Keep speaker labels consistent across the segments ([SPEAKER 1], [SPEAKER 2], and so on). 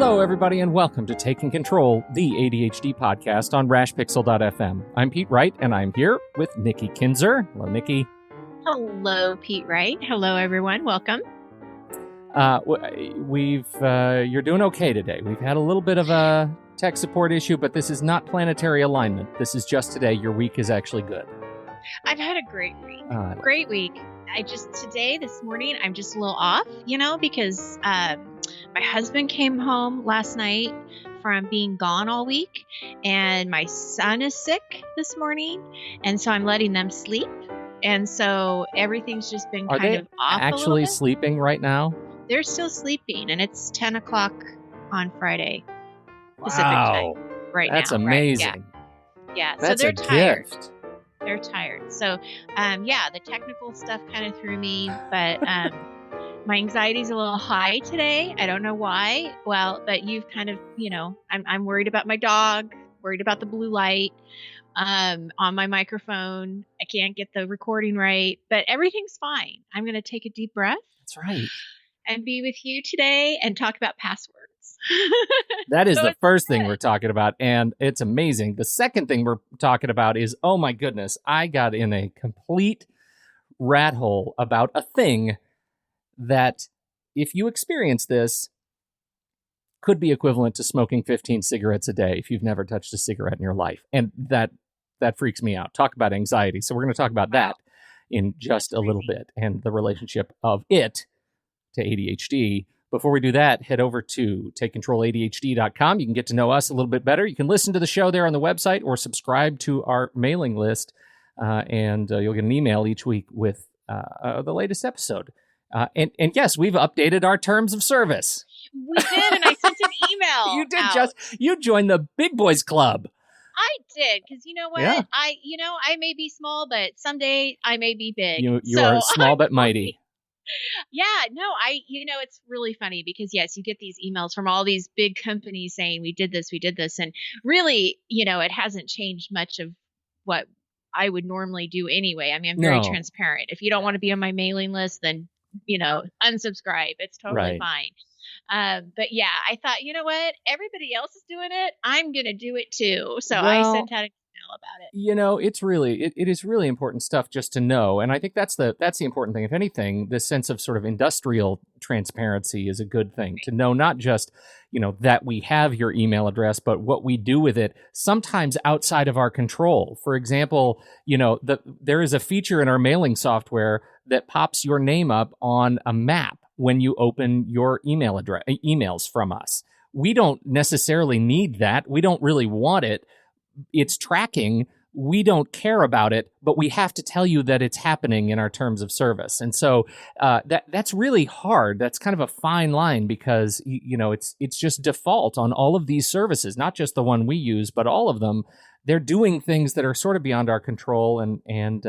[SPEAKER 1] Hello, everybody, and welcome to Taking Control, the ADHD podcast on rashpixel.fm. I'm Pete Wright, and I'm here with Nikki Kinzer. Hello, Nikki.
[SPEAKER 2] Hello, Pete Wright. Hello, everyone. Welcome.
[SPEAKER 1] You're doing okay today. We've had a little bit of a tech support issue, but this is not planetary alignment. This is just today. Your week is actually good.
[SPEAKER 2] I've had a great week. Great week. This morning, I'm just a little off, because my husband came home last night from being gone all week, and my son is sick this morning, and so I'm letting them sleep. And so everything's just been kind of off.
[SPEAKER 1] Are they actually sleeping right now?
[SPEAKER 2] They're still sleeping, and it's 10 o'clock on Friday Pacific
[SPEAKER 1] Wow.
[SPEAKER 2] time right now.
[SPEAKER 1] That's amazing.
[SPEAKER 2] Right? Yeah.
[SPEAKER 1] That's
[SPEAKER 2] so they're tired.
[SPEAKER 1] Gift.
[SPEAKER 2] They're tired. So, the technical stuff kind of threw me, but my anxiety's a little high today. I don't know why. Well, but you've kind of, I'm worried about my dog, worried about the blue light on my microphone. I can't get the recording right, but everything's fine. I'm going to take a deep breath.
[SPEAKER 1] That's right.
[SPEAKER 2] And be with you today and talk about passwords.
[SPEAKER 1] That is the first thing we're talking about, and it's amazing. The second thing we're talking about is, oh my goodness, I got in a complete rat hole about a thing that, if you experience this, could be equivalent to smoking 15 cigarettes a day if you've never touched a cigarette in your life. And that freaks me out. Talk about anxiety. So we're going to talk about that in just a little bit, and the relationship of it to ADHD. Before we do that, head over to takecontroladhd.com. You can get to know us a little bit better. You can listen to the show there on the website or subscribe to our mailing list, and you'll get an email each week with the latest episode. And yes, we've updated our terms of service.
[SPEAKER 2] We did, and I sent an email.
[SPEAKER 1] You did. You joined the Big Boys Club.
[SPEAKER 2] I did, because you know what?
[SPEAKER 1] Yeah.
[SPEAKER 2] I may be small, but someday I may be big.
[SPEAKER 1] You are small but mighty.
[SPEAKER 2] Yeah, no, it's really funny because, yes, you get these emails from all these big companies saying we did this. And really, it hasn't changed much of what I would normally do anyway. I mean, I'm very transparent. If you don't want to be on my mailing list, then, unsubscribe. It's totally fine. But yeah, I thought, you know what? Everybody else is doing it. I'm going to do it too. So I sent out an email about it.
[SPEAKER 1] It is really important stuff just to know. And I think that's the important thing. If anything, this sense of sort of industrial transparency is a good thing to know, not just, that we have your email address, but what we do with it, sometimes outside of our control. For example, there is a feature in our mailing software that pops your name up on a map when you open your emails from us. We don't necessarily need that. We don't really want it. It's tracking. We don't care about it, but we have to tell you that it's happening in our terms of service. And so that's really hard. That's kind of a fine line because, it's just default on all of these services, not just the one we use, but all of them. They're doing things that are sort of beyond our control. And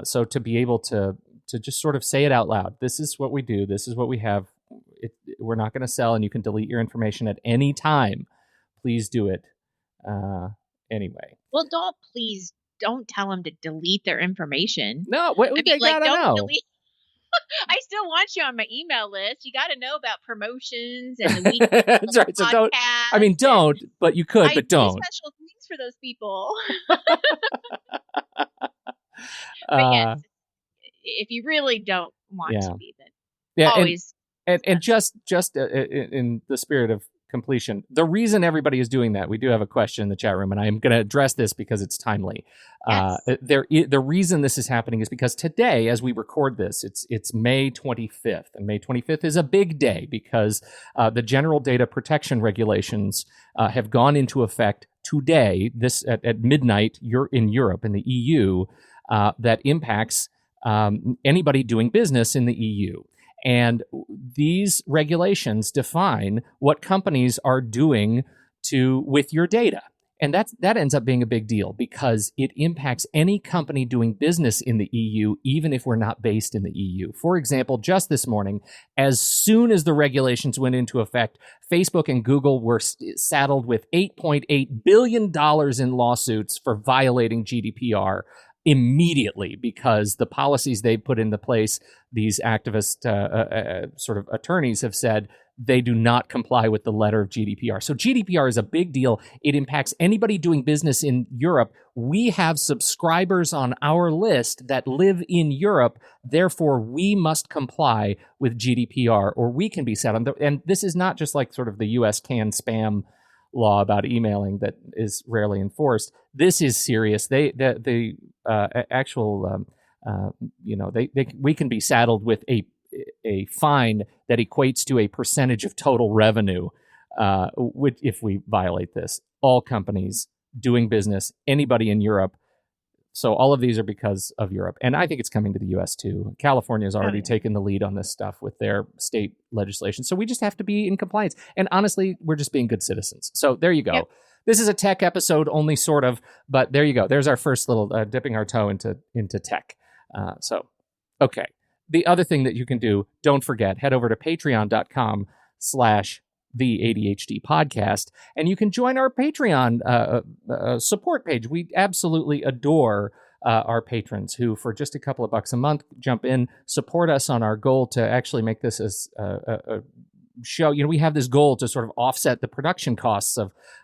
[SPEAKER 1] so to be able to just sort of say it out loud, this is what we do, this is what we have, we're not going to sell, and you can delete your information at any time. Please do it. Anyway.
[SPEAKER 2] Well, don't tell them to delete their information.
[SPEAKER 1] No, they gotta know.
[SPEAKER 2] Delete. I still want you on my email list. You got to know about promotions and the week.
[SPEAKER 1] That's right. So don't. But you could, but don't.
[SPEAKER 2] Special things for those people. But yes, if you really don't want to be, then always.
[SPEAKER 1] And just in the spirit of completion, the reason everybody is doing that, we do have a question in the chat room, and I'm going to address this because it's timely.
[SPEAKER 2] Yes.
[SPEAKER 1] The reason this is happening is because today, as we record this, it's May 25th, and May 25th is a big day because the general data protection regulations have gone into effect today, at midnight. You're in Europe, in the EU, that impacts anybody doing business in the EU. And these regulations define what companies are doing with your data. And that ends up being a big deal because it impacts any company doing business in the EU, even if we're not based in the EU. For example, just this morning, as soon as the regulations went into effect, Facebook and Google were saddled with $8.8 billion in lawsuits for violating GDPR immediately because the policies they put into place, these activist sort of attorneys have said they do not comply with the letter of GDPR. So GDPR is a big deal. It impacts anybody doing business in Europe. We have subscribers on our list that live in Europe. Therefore, we must comply with GDPR or we can be set on. And this is not just like sort of the US can spam law about emailing that is rarely enforced. This is serious. The actual, we can be saddled with a fine that equates to a percentage of total revenue if we violate this. All companies doing business, anybody in Europe. So all of these are because of Europe. And I think it's coming to the U.S. too. California has already taken the lead on this stuff with their state legislation. So we just have to be in compliance. And honestly, we're just being good citizens. So there you go. Yep. This is a tech episode only, sort of, but there you go. There's our first little dipping our toe into tech. Okay. The other thing that you can do, don't forget, head over to patreon.com/the ADHD podcast, and you can join our Patreon support page. We absolutely adore our patrons who, for just a couple of bucks a month, jump in, support us on our goal to actually make this as a show. We have this goal to sort of offset the production costs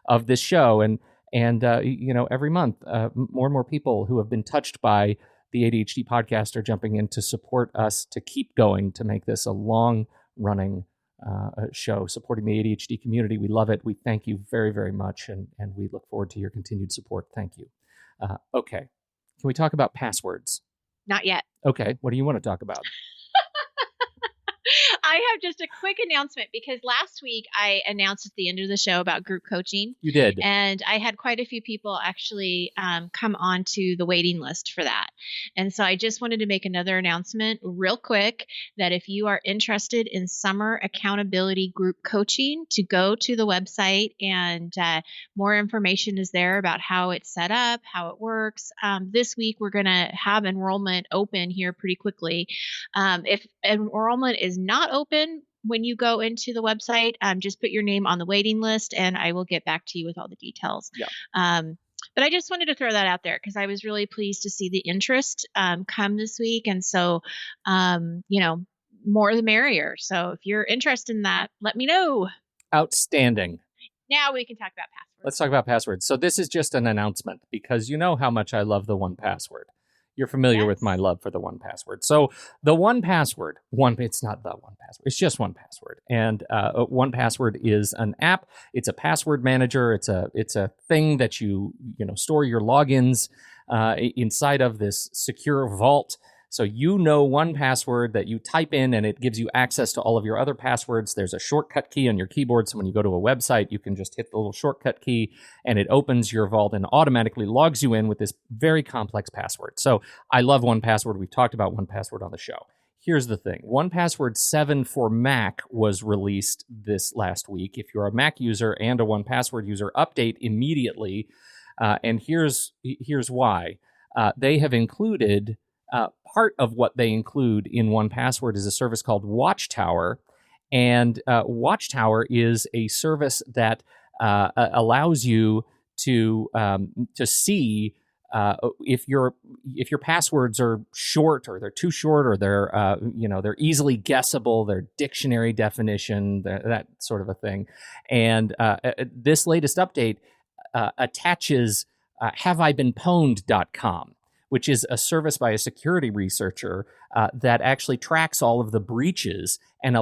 [SPEAKER 1] of this show, and every month, more and more people who have been touched by the ADHD podcast are jumping in to support us to keep going, to make this a long-running show, supporting the ADHD community. We love it. We thank you very, very much, and we look forward to your continued support. Thank you. Okay. Can we talk about passwords?
[SPEAKER 2] Not yet.
[SPEAKER 1] Okay. What do you want to talk about?
[SPEAKER 2] I have just a quick announcement because last week I announced at the end of the show about group coaching.
[SPEAKER 1] You did.
[SPEAKER 2] And I had quite a few people actually come onto the waiting list for that. And so I just wanted to make another announcement real quick that if you are interested in summer accountability group coaching, to go to the website, and more information is there about how it's set up, how it works. This week we're going to have enrollment open here pretty quickly. If enrollment is not open when you go into the website, just put your name on the waiting list and I will get back to you with all the details.
[SPEAKER 1] Yeah.
[SPEAKER 2] But I just wanted to throw that out there because I was really pleased to see the interest come this week. And so, more the merrier. So if you're interested in that, let me know.
[SPEAKER 1] Outstanding.
[SPEAKER 2] Now we can talk about passwords.
[SPEAKER 1] Let's talk about passwords. So this is just an announcement because you know how much I love the 1Password. You're familiar with my love for the 1Password. So the 1Password, it's not the 1Password. It's just 1Password. And 1Password is an app. It's a password manager. It's a thing that you store your logins inside of this secure vault. So 1Password that you type in and it gives you access to all of your other passwords. There's a shortcut key on your keyboard. So when you go to a website, you can just hit the little shortcut key and it opens your vault and automatically logs you in with this very complex password. So I love 1Password. We've talked about 1Password on the show. Here's the thing. 1Password 7 for Mac was released this last week. If you're a Mac user and a 1Password user, update immediately. And here's why. They have included... part of what they include in 1Password is a service called Watchtower, and Watchtower is a service that allows you to see if your passwords are short or they're too short or they're easily guessable, their dictionary definition, that sort of a thing. And this latest update attaches haveibeenpwned.com, which is a service by a security researcher that actually tracks all of the breaches and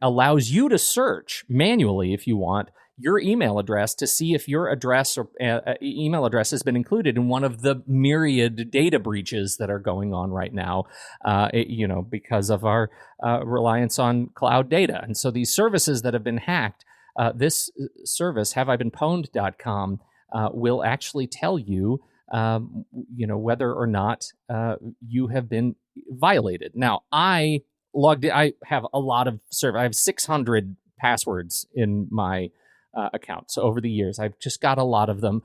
[SPEAKER 1] allows you to search manually, if you want, your email address to see if your address or email address has been included in one of the myriad data breaches that are going on right now, because of our reliance on cloud data. And so these services that have been hacked, this service, haveibeenpwned.com, will actually tell you whether or not you have been violated. Now, I have a lot of I have 600 passwords in my account. So over the years, I've just got a lot of them.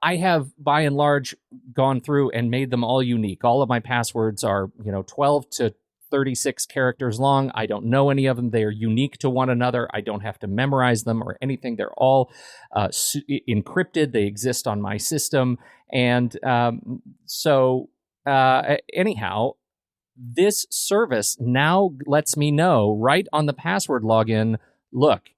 [SPEAKER 1] I have, by and large, gone through and made them all unique. All of my passwords are, 12 to 36 characters long. I don't know any of them. They are unique to one another. I don't have to memorize them or anything. They're all encrypted. They exist on my system. And anyhow, this service now lets me know right on the password login look,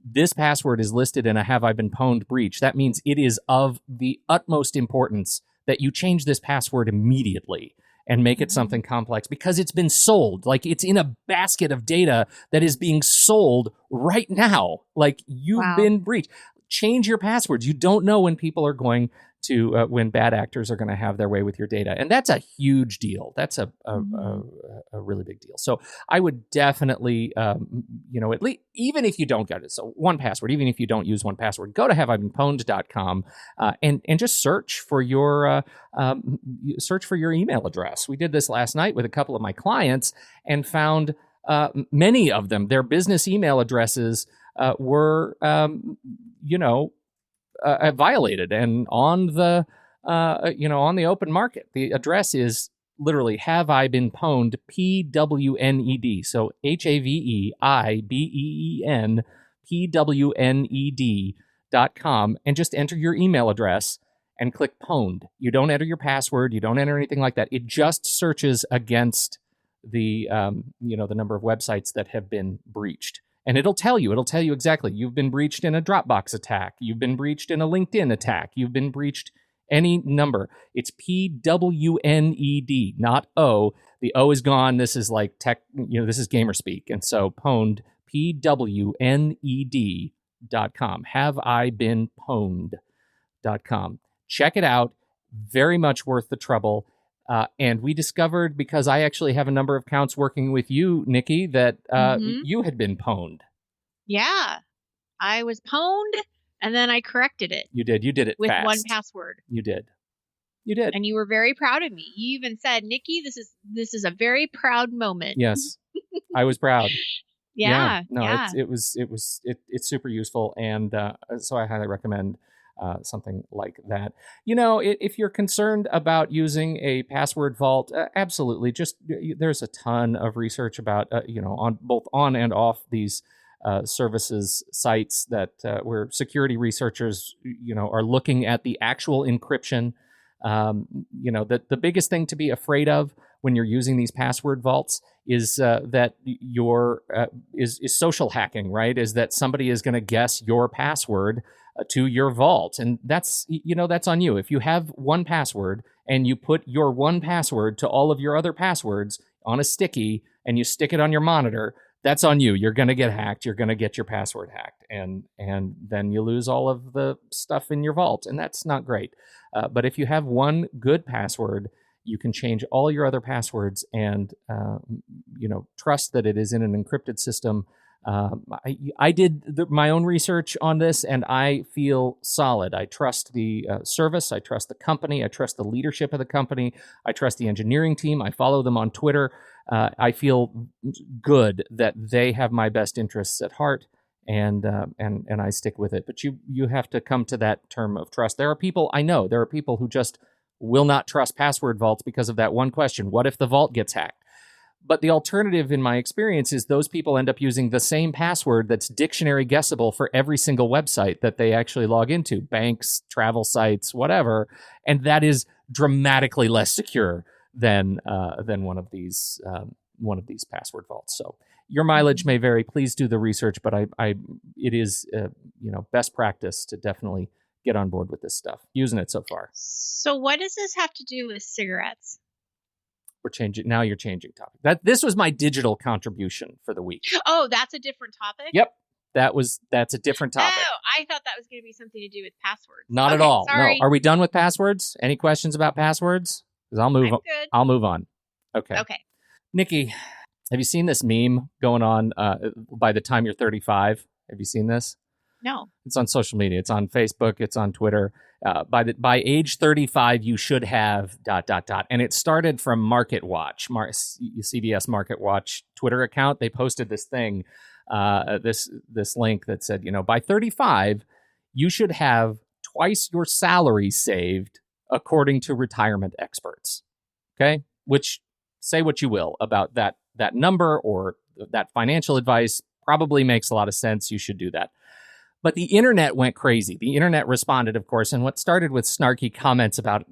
[SPEAKER 1] this password is listed in a have I been pwned breach. That means it is of the utmost importance that you change this password immediately and make it something complex, because it's been sold. Like, it's in a basket of data that is being sold right now. Like, you've been breached. Change your passwords. You don't know when people are going to, when bad actors are going to have their way with your data. And that's a huge deal. That's a really big deal. So I would definitely, at least, even if you don't get it, so 1Password, even if you don't use 1Password, go to haveibeenpwned.com and just search for your email address. We did this last night with a couple of my clients and found many of them, their business email addresses were, violated and on the open market. The address is literally have I been pwned, PWNED. So HAVEIBEEN PWNED.com, and just enter your email address and click pwned. You don't enter your password. You don't enter anything like that. It just searches against the number of websites that have been breached. And it'll tell you exactly, you've been breached in a Dropbox attack, you've been breached in a LinkedIn attack, you've been breached any number. It's PWNED, not O. The O is gone. This is like tech, this is gamer speak. And so pwned, PWNED.com. Have I been pwned.com. Check it out. Very much worth the trouble. And we discovered, because I actually have a number of accounts working with you, Nikki, that you had been pwned.
[SPEAKER 2] Yeah, I was pwned, and then I corrected it.
[SPEAKER 1] You did it
[SPEAKER 2] with
[SPEAKER 1] fast.
[SPEAKER 2] 1Password.
[SPEAKER 1] You did,
[SPEAKER 2] and you were very proud of me. You even said, "Nikki, this is a very proud moment."
[SPEAKER 1] Yes, I was proud.
[SPEAKER 2] Yeah.
[SPEAKER 1] It's super useful, and so I highly recommend something like that. If you're concerned about using a password vault, absolutely. Just there's a ton of research about on both on and off these services sites that where security researchers are looking at the actual encryption. The biggest thing to be afraid of when you're using these password vaults is that is social hacking, right? Is that somebody is going to guess your password to your vault, and that's on you. If you have 1Password and you put your 1Password to all of your other passwords on a sticky and you stick it on your monitor, that's on you. You're going to get hacked. You're going to get your password hacked, and then you lose all of the stuff in your vault, and that's not great. But if you have one good password, you can change all your other passwords and trust that it is in an encrypted system. I did my own research on this, and I feel solid. I trust the service. I trust the company. I trust the leadership of the company. I trust the engineering team. I follow them on Twitter. I feel good that they have my best interests at heart, and I stick with it. But you have to come to that term of trust. There are people who just will not trust password vaults because of that one question: what if the vault gets hacked? But the alternative, in my experience, is those people end up using the same password that's dictionary guessable for every single website that they actually log into, banks, travel sites, whatever, and that is dramatically less secure than one of these password vaults. So your mileage may vary. Please do the research, but it is best practice to definitely get on board with this stuff. Using it so far.
[SPEAKER 2] So what does this have to do with cigarettes?
[SPEAKER 1] Now you're changing topic. This was my digital contribution for the week.
[SPEAKER 2] Oh, that's a different topic?
[SPEAKER 1] Yep. That's a different topic.
[SPEAKER 2] Oh, I thought that was going to be something to do with passwords.
[SPEAKER 1] Not at all.
[SPEAKER 2] Sorry.
[SPEAKER 1] No. Are we done with passwords? Any questions about passwords? Because I'll move on.
[SPEAKER 2] Good.
[SPEAKER 1] I'll move on. Okay. Nikki, have you seen this meme going on by the time you're 35? Have you seen this?
[SPEAKER 2] No.
[SPEAKER 1] It's on social media. It's on Facebook. It's on Twitter. By age 35, you should have ... And it started from MarketWatch, CBS MarketWatch Twitter account. They posted this thing, this link that said, by 35, you should have twice your salary saved, according to retirement experts. Okay, which, say what you will about that number or that financial advice, probably makes a lot of sense. You should do that. But the internet went crazy. The internet responded, of course, and what started with snarky comments about,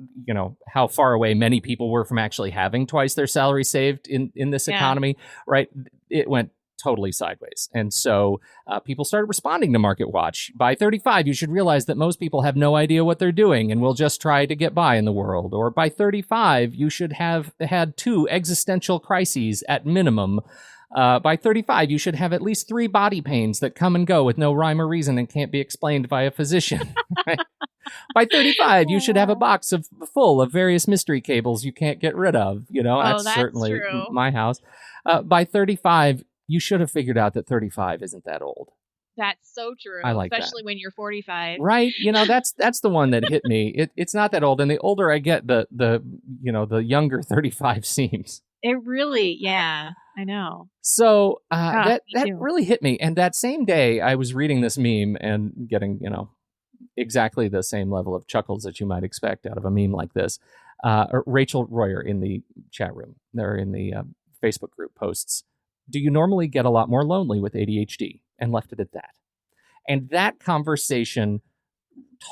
[SPEAKER 1] how far away many people were from actually having twice their salary saved in this economy, right? It went totally sideways. And so people started responding to Market Watch. By 35, you should realize that most people have no idea what they're doing and will just try to get by in the world. Or by 35, you should have had 2 existential crises at minimum. By 35, you should have at least 3 body pains that come and go with no rhyme or reason and can't be explained by a physician. Right? By 35, you should have a box full of various mystery cables you can't get rid of. That's certainly
[SPEAKER 2] true.
[SPEAKER 1] my house. By 35, you should have figured out that 35 isn't that old.
[SPEAKER 2] That's so true.
[SPEAKER 1] I like
[SPEAKER 2] especially when you're 45.
[SPEAKER 1] Right? That's the one that hit me. It's not that old, and the older I get, the younger 35 seems.
[SPEAKER 2] It really, yeah, I know.
[SPEAKER 1] So that really hit me. And that same day, I was reading this meme and getting, exactly the same level of chuckles that you might expect out of a meme like this. Rachel Royer in the chat room, they're in the Facebook group, posts, "Do you normally get a lot more lonely with ADHD?" And left it at that. And that conversation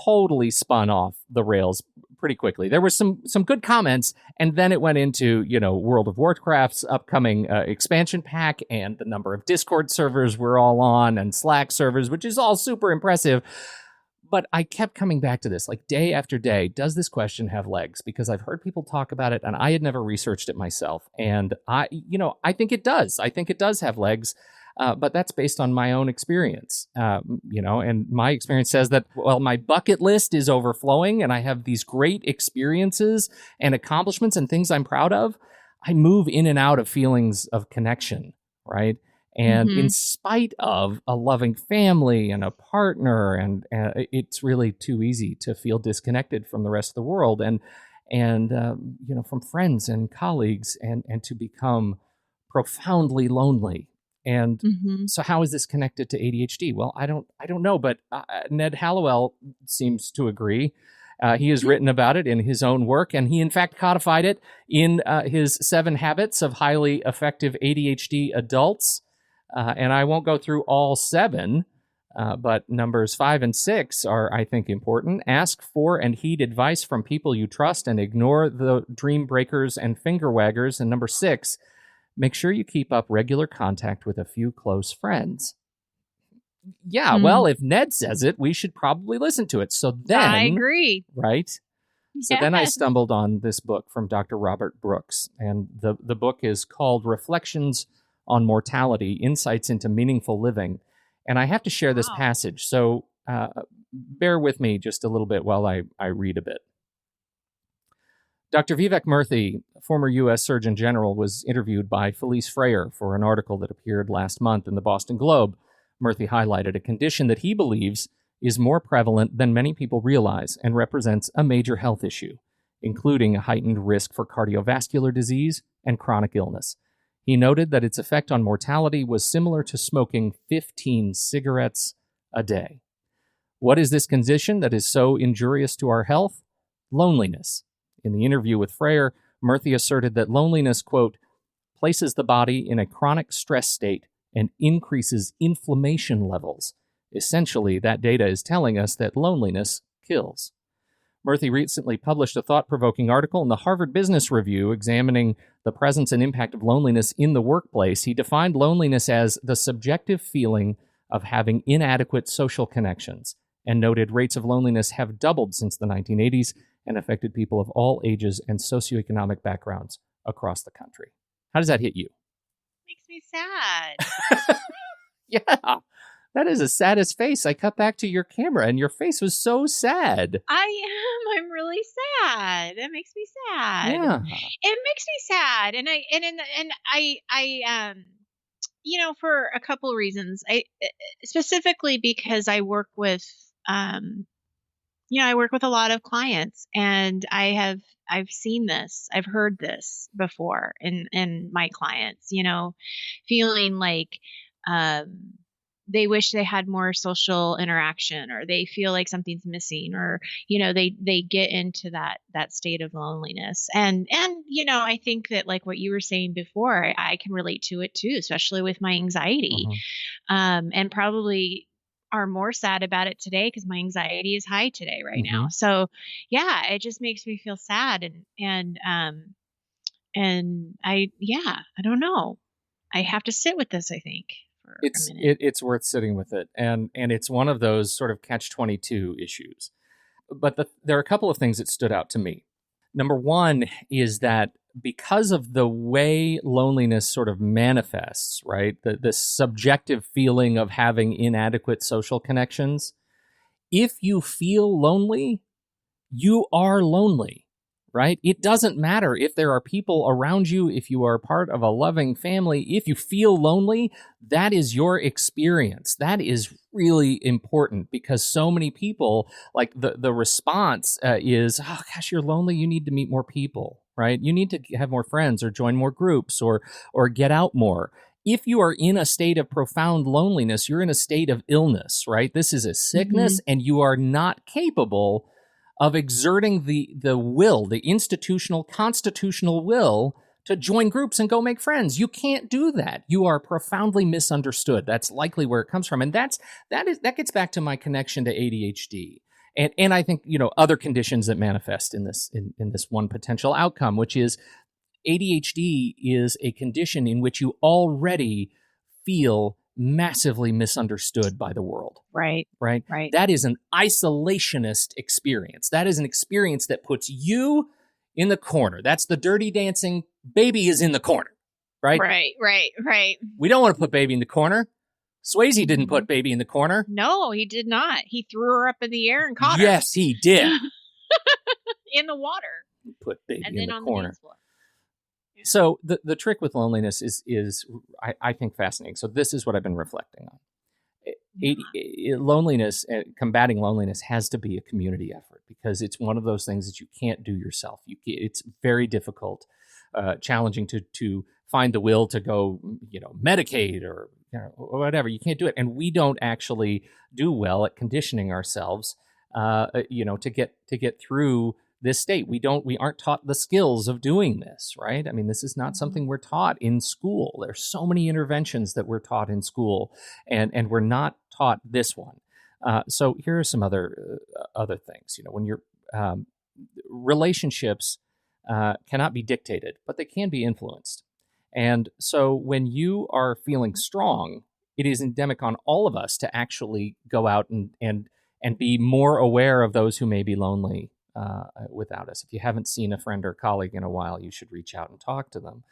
[SPEAKER 1] totally spun off the rails pretty quickly. There were some good comments, and then it went into, World of Warcraft's upcoming expansion pack and the number of Discord servers we're all on and Slack servers, which is all super impressive. But I kept coming back to this, like day after day. Does this question have legs? Because I've heard people talk about it, and I had never researched it myself. And I think it does. I think it does have legs. But that's based on my own experience, and my experience says that, well, my bucket list is overflowing and I have these great experiences and accomplishments and things I'm proud of. I move in and out of feelings of connection, right? And in spite of a loving family and a partner, and it's really too easy to feel disconnected from the rest of the world and from friends and colleagues and to become profoundly lonely. And so how is this connected to ADHD? Well, I don't know, but Ned Hallowell seems to agree. He has written about it in his own work, and he in fact codified it in his 7 Habits of Highly Effective ADHD Adults. And I won't go through all 7, but numbers 5 and 6 are, I think, important. Ask for and heed advice from people you trust and ignore the dream breakers and finger waggers. And number 6, make sure you keep up regular contact with a few close friends. Yeah, well, if Ned says it, we should probably listen to it. So then...
[SPEAKER 2] I agree.
[SPEAKER 1] Right? So then I stumbled on this book from Dr. Robert Brooks, and the book is called Reflections on Mortality, Insights into Meaningful Living. And I have to share this passage, so bear with me just a little bit while I read a bit. Dr. Vivek Murthy, former U.S. Surgeon General, was interviewed by Felice Freyer for an article that appeared last month in the Boston Globe. Murthy highlighted a condition that he believes is more prevalent than many people realize and represents a major health issue, including a heightened risk for cardiovascular disease and chronic illness. He noted that its effect on mortality was similar to smoking 15 cigarettes a day. What is this condition that is so injurious to our health? Loneliness. In the interview with Freyer, Murthy asserted that loneliness, quote, places the body in a chronic stress state and increases inflammation levels. Essentially, that data is telling us that loneliness kills. Murthy recently published a thought-provoking article in the Harvard Business Review examining the presence and impact of loneliness in the workplace. He defined loneliness as the subjective feeling of having inadequate social connections, and noted rates of loneliness have doubled since the 1980s and affected people of all ages and socioeconomic backgrounds across the country. How does that hit you?
[SPEAKER 2] Makes me sad.
[SPEAKER 1] Yeah, that is the saddest face. I cut back to your camera and your face was so sad.
[SPEAKER 2] I am. I'm really sad. That makes me sad.
[SPEAKER 1] Yeah.
[SPEAKER 2] It makes me sad. And I for a couple reasons. I specifically because I work with I work with a lot of clients, and I've seen this, I've heard this before in my clients, feeling like they wish they had more social interaction, or they feel like something's missing, or they get into that state of loneliness. And I think that, like what you were saying before, I can relate to it too, especially with my anxiety. And probably are more sad about it today because my anxiety is high today right now. So yeah, it just makes me feel sad, and I don't know. I have to sit with this, I think, for a minute.
[SPEAKER 1] It's worth sitting with it, and it's one of those sort of catch-22 issues. But there are a couple of things that stood out to me. Number one is that because of the way loneliness sort of manifests, right, the subjective feeling of having inadequate social connections, if you feel lonely, you are lonely, right? It doesn't matter if there are people around you, if you are part of a loving family. If you feel lonely, that is your experience. That is really important, because so many people, like the response is, oh gosh, you're lonely, you need to meet more people, right? You need to have more friends or join more groups or get out more. If you are in a state of profound loneliness, you're in a state of illness, right? This is a sickness, and you are not capable of exerting the will, the institutional, constitutional will to join groups and go make friends. You can't do that. You are profoundly misunderstood. That's likely where it comes from. And that gets back to my connection to ADHD. And I think, other conditions that manifest in this one potential outcome, which is ADHD is a condition in which you already feel massively misunderstood by the world.
[SPEAKER 2] Right.
[SPEAKER 1] That is an isolationist experience. That is an experience that puts you in the corner. That's the Dirty Dancing. Baby is in the corner, right?
[SPEAKER 2] Right.
[SPEAKER 1] We don't want to put Baby in the corner. Swayze didn't put Baby in the corner.
[SPEAKER 2] No, he did not. He threw her up in the air and caught her.
[SPEAKER 1] Yes, he did.
[SPEAKER 2] In the water.
[SPEAKER 1] He put Baby
[SPEAKER 2] and
[SPEAKER 1] in
[SPEAKER 2] then
[SPEAKER 1] the
[SPEAKER 2] on
[SPEAKER 1] corner.
[SPEAKER 2] The dance floor.
[SPEAKER 1] So the trick with loneliness is I think fascinating. So this is what I've been reflecting on. Loneliness, combating loneliness has to be a community effort, because it's one of those things that you can't do yourself. It's very difficult, challenging to find the will to go, medicate or whatever. You can't do it, and we don't actually do well at conditioning ourselves, to get through this state. We aren't taught the skills of doing this, right? I mean, this is not something we're taught in school. There's so many interventions that we're taught in school, and we're not taught this one. So here are some other things. When your relationships cannot be dictated, but they can be influenced. And so when you are feeling strong, it is endemic on all of us to actually go out and be more aware of those who may be lonely without us. If you haven't seen a friend or colleague in a while, you should reach out and talk to them.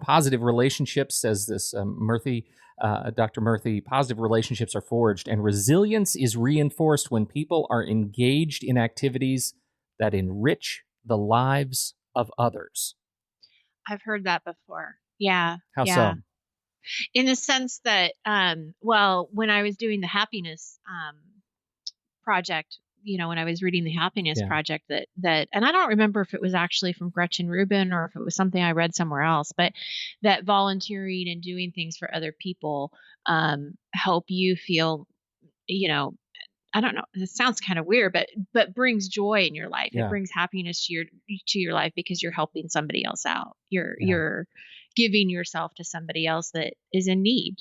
[SPEAKER 1] Positive relationships, says this Dr. Murthy, positive relationships are forged, and resilience is reinforced when people are engaged in activities that enrich the lives of others.
[SPEAKER 2] I've heard that before. Yeah.
[SPEAKER 1] How so?
[SPEAKER 2] In the sense that, when I was doing the happiness project, when I was reading the Happiness Project, that, and I don't remember if it was actually from Gretchen Rubin or if it was something I read somewhere else, but that volunteering and doing things for other people help you feel, I don't know, it sounds kind of weird, but brings joy in your life. Yeah. It brings happiness to your life because you're helping somebody else out. You're giving yourself to somebody else that is in need.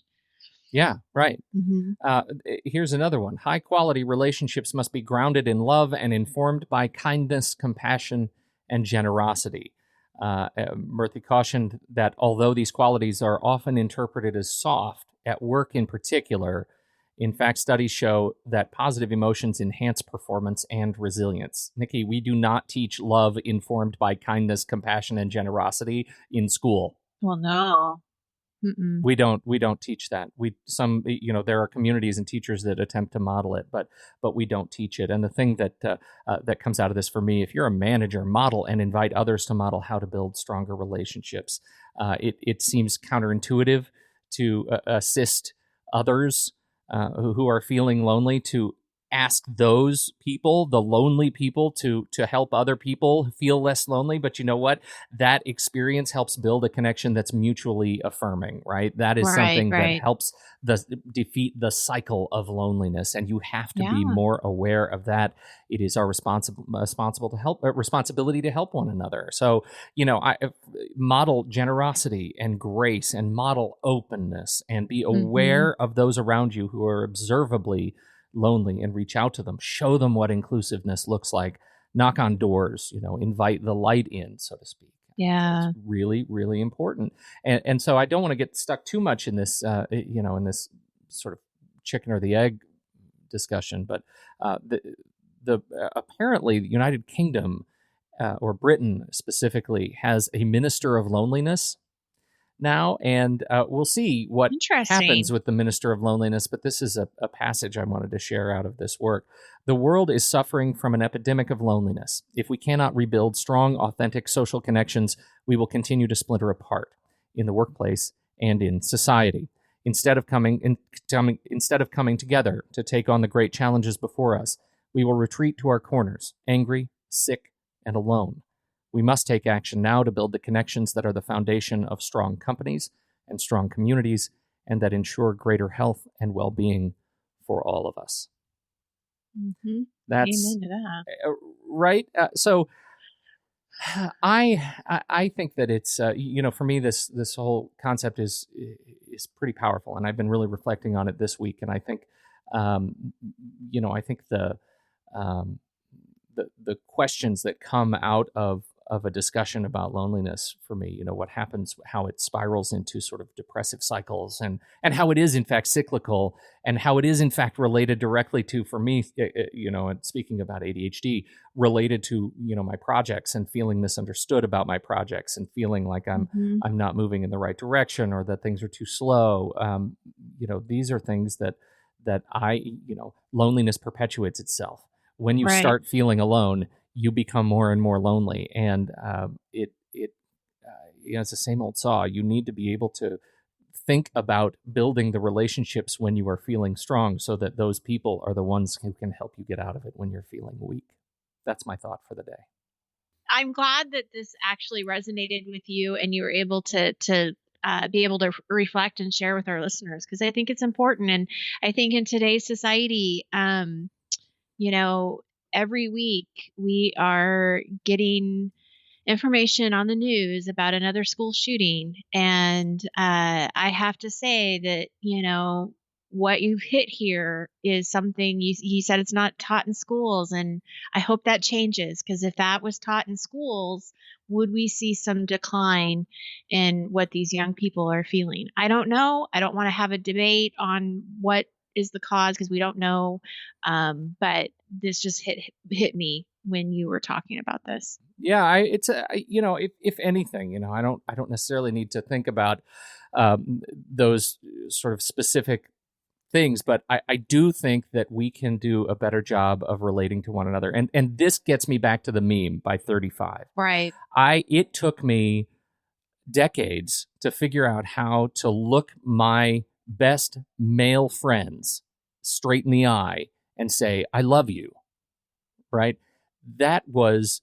[SPEAKER 1] Yeah, right. Here's another one. High quality relationships must be grounded in love and informed by kindness, compassion, and generosity. Murthy cautioned that although these qualities are often interpreted as soft, at work in particular, in fact, studies show that positive emotions enhance performance and resilience. Nikki, we do not teach love informed by kindness, compassion, and generosity in school.
[SPEAKER 2] Well, no. Mm-mm.
[SPEAKER 1] We don't teach that. There are communities and teachers that attempt to model it, but we don't teach it. And the thing that comes out of this for me, if you're a manager, model and invite others to model how to build stronger relationships. It seems counterintuitive to assist others who are feeling lonely, to ask those people, the lonely people, to help other people feel less lonely. But you know what? That experience helps build a connection that's mutually affirming, right? That is something that helps defeat the cycle of loneliness. And you have to be more aware of that. It is our responsibility to help one another. So, I model generosity and grace and model openness and be aware of those around you who are observably lonely and reach out to them, show them what inclusive looks like, knock on doors, invite the light in, so to speak.
[SPEAKER 2] Yeah.
[SPEAKER 1] It's really, really important. And so I don't want to get stuck too much in this, in this sort of chicken or the egg discussion, but the apparently the United Kingdom or Britain specifically has a minister of loneliness now, and we'll see what happens
[SPEAKER 2] Interesting.
[SPEAKER 1] with the minister of loneliness. But this is a passage I wanted to share out of this work. The world is suffering from an epidemic of loneliness. If we cannot rebuild strong, authentic social connections, we will continue to splinter apart in the workplace and in society. Instead of coming together to take on the great challenges before us, we will retreat to our corners, angry, sick, and alone. We must take action now to build the connections that are the foundation of strong companies and strong communities, and that ensure greater health and well-being for all of us.
[SPEAKER 2] Mm-hmm.
[SPEAKER 1] That's
[SPEAKER 2] Amen to that.
[SPEAKER 1] right. So I think that it's for me this whole concept is pretty powerful, and I've been really reflecting on it this week. And I think I think the questions that come out of a discussion about loneliness for me, what happens, how it spirals into sort of depressive cycles, and how it is in fact cyclical, and how it is in fact related directly to, for me, and speaking about ADHD, related to, my projects, and feeling misunderstood about my projects, and feeling like I'm not moving in the right direction, or that things are too slow. These are things that loneliness perpetuates itself. When you
[SPEAKER 2] Right.
[SPEAKER 1] start feeling alone, you become more and more lonely, and it's the same old saw. You need to be able to think about building the relationships when you are feeling strong, so that those people are the ones who can help you get out of it when you're feeling weak. That's my thought for the day.
[SPEAKER 2] I'm glad that this actually resonated with you, and you were able to be able to reflect and share with our listeners, because I think it's important. And I think in today's society, every week we are getting information on the news about another school shooting. And I have to say that, what you've hit here is something you said it's not taught in schools. And I hope that changes, because if that was taught in schools, would we see some decline in what these young people are feeling? I don't know. I don't want to have a debate on what is the cause, because we don't know. But this just hit me when you were talking about this.
[SPEAKER 1] Yeah, if anything, I don't necessarily need to think about those sort of specific things, but I do think that we can do a better job of relating to one another. And this gets me back to the meme by 35.
[SPEAKER 2] Right.
[SPEAKER 1] It took me decades to figure out how to look my best male friends straight in the eye and say, I love you. Right? That was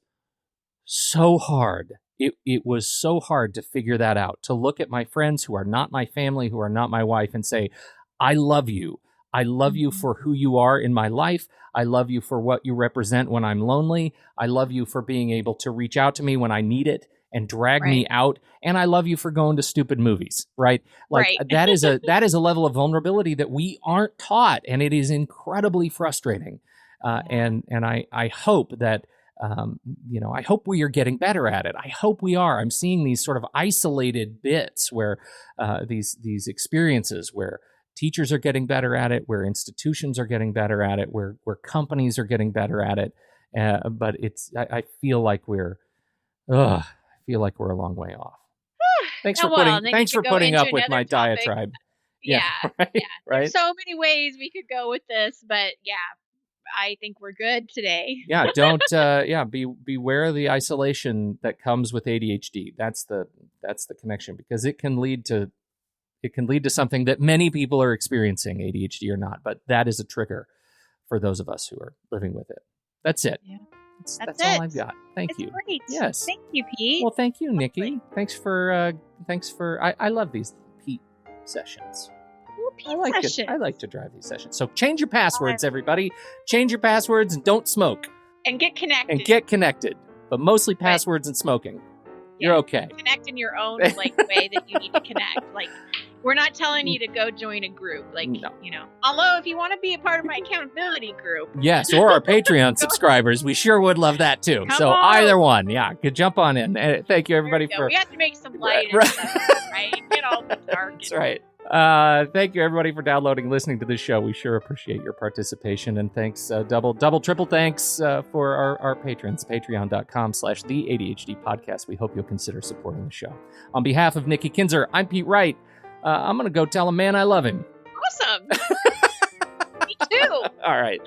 [SPEAKER 1] so hard. It was so hard to figure that out, to look at my friends who are not my family, who are not my wife, and say, I love you. I love you for who you are in my life. I love you for what you represent when I'm lonely. I love you for being able to reach out to me when I need it and drag me out. And I love you for going to stupid movies, right? Like that is a level of vulnerability that we aren't taught, and it is incredibly frustrating. And I hope that I hope we are getting better at it. I hope we are. I'm seeing these sort of isolated bits where these experiences where teachers are getting better at it, where institutions are getting better at it, where companies are getting better at it. But I feel like we're a long way off. Thanks for putting up with my diatribe.
[SPEAKER 2] Yeah.
[SPEAKER 1] Right?
[SPEAKER 2] Yeah.
[SPEAKER 1] Right?
[SPEAKER 2] There's so many ways we could go with this, but yeah, I think we're good today.
[SPEAKER 1] Yeah, don't beware of the isolation that comes with ADHD. That's the connection, because it can lead to something that many people are experiencing, ADHD or not, but that is a trigger for those of us who are living with it. That's it.
[SPEAKER 2] Yeah.
[SPEAKER 1] That's all I've got. Thank you.
[SPEAKER 2] Great.
[SPEAKER 1] Yes.
[SPEAKER 2] Thank you, Pete.
[SPEAKER 1] Well, thank you, Nikki. Thanks for I love these Pete sessions. I like to drive these sessions. So change your passwords, everybody. Change your passwords and don't smoke.
[SPEAKER 2] And get connected.
[SPEAKER 1] But mostly passwords and smoking. You're okay.
[SPEAKER 2] Connect in your own like way that you need to connect. Like, we're not telling you to go join a group. Like,
[SPEAKER 1] No.
[SPEAKER 2] Although if you want to be a part of my accountability group.
[SPEAKER 1] Yes, or our Patreon subscribers. We sure would love that too.
[SPEAKER 2] Come
[SPEAKER 1] so
[SPEAKER 2] on.
[SPEAKER 1] Either one. Yeah, could jump on in. And thank you everybody for.
[SPEAKER 2] We have to make some light and stuff, right? Get all the dark.
[SPEAKER 1] That's right. Thank you everybody for downloading, listening to this show. We sure appreciate your participation, and thanks, double, triple thanks for our patrons. Patreon.com/the ADHD podcast. We hope you'll consider supporting the show. On behalf of Nikki Kinzer, I'm Pete Wright. I'm gonna go tell a man I love him.
[SPEAKER 2] Awesome. Me too.
[SPEAKER 1] All right.